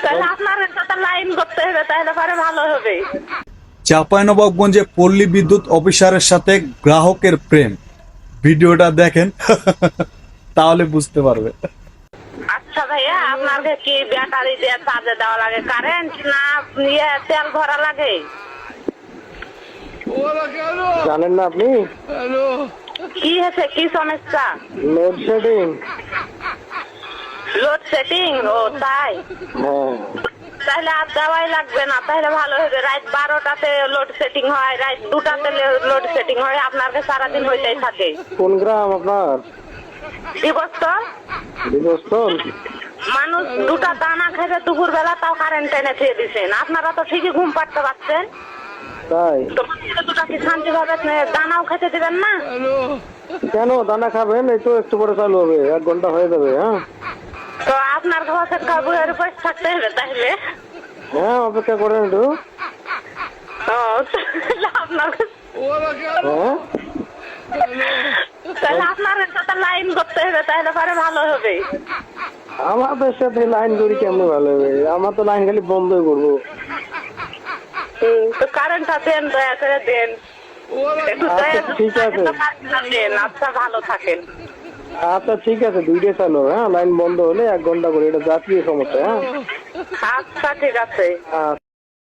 তাহলে আপনার সাথে লাইন করতে হবে, তাহলে পরে ভালো হবে। চাঁপাইনবাবগঞ্জে পল্লী বিদ্যুৎ অফিসারের সাথে গ্রাহকের প্রেম, ভিডিওটা দেখেন তাহলে বুঝতে পারবে। আচ্ছা ভাইয়া, আপনাকে কি ব্যাটারি দিয়ে চার্জে দেওয়া লাগে, কারেন্ট না তেল ভরা লাগে? জানেন না আপনি? কি হয়েছে, কি সমস্যা? লোডশেডিং। লোডশেডিং? ও তাই। হ্যাঁ, তাহলে আর দেওয়াই লাগবে না, তাহলে ভালো হবে। রাত 12টাতে লোডশেডিং হয়, রাত 2টাতে লোডশেডিং হয়, আপনাকে সারাদিন হইতেই থাকে। কোন গ্রাম আপনার? বিবস্ত বিবস্টন। মানুষ 2টা দানা খেতে দুপুর বেলা, তাও কারেন্ট টেনে খেয়ে দিচ্ছেন। আপনারা তো ঠিকই ঘুম পাড়তে পারছেন, তাই তো 2টা কি শান্তি ভাবে দানাও খেতে দিবেন না? কেন দানা খাবেন? এই তো একটু পরে চালু হবে, 1 ঘন্টা হয়ে যাবে। হ্যাঁ তো আপনার ঘরে কাবুয়ের উপর থাকতে হবে তাহলে। হ্যাঁ, অপেক্ষা করেন একটু। ও, তাহলে আপনার হ্যাঁ, তাহলে আপনার সাথে লাইন করতে হবে, তাহলে পরে ভালো হবে। আমাদের সাথে লাইন করি কেমনে ভালো হবে? আমার তো লাইন খালি বন্ধই করবো। তো কারেন্টটা দেন, দয়া করে দেন একটু, দয়া আচ্ছা, ঠিক আছে। করে দেন। আচ্ছা, ভালো থাকেন। আচ্ছা ঠিক আছে, 2টাই চালু হবে। হ্যাঁ, লাইন বন্ধ হলে 1 ঘন্টা করে, এটা জাতীয় সমস্যা। হ্যাঁ আচ্ছা, ঠিক আছে। আচ্ছা।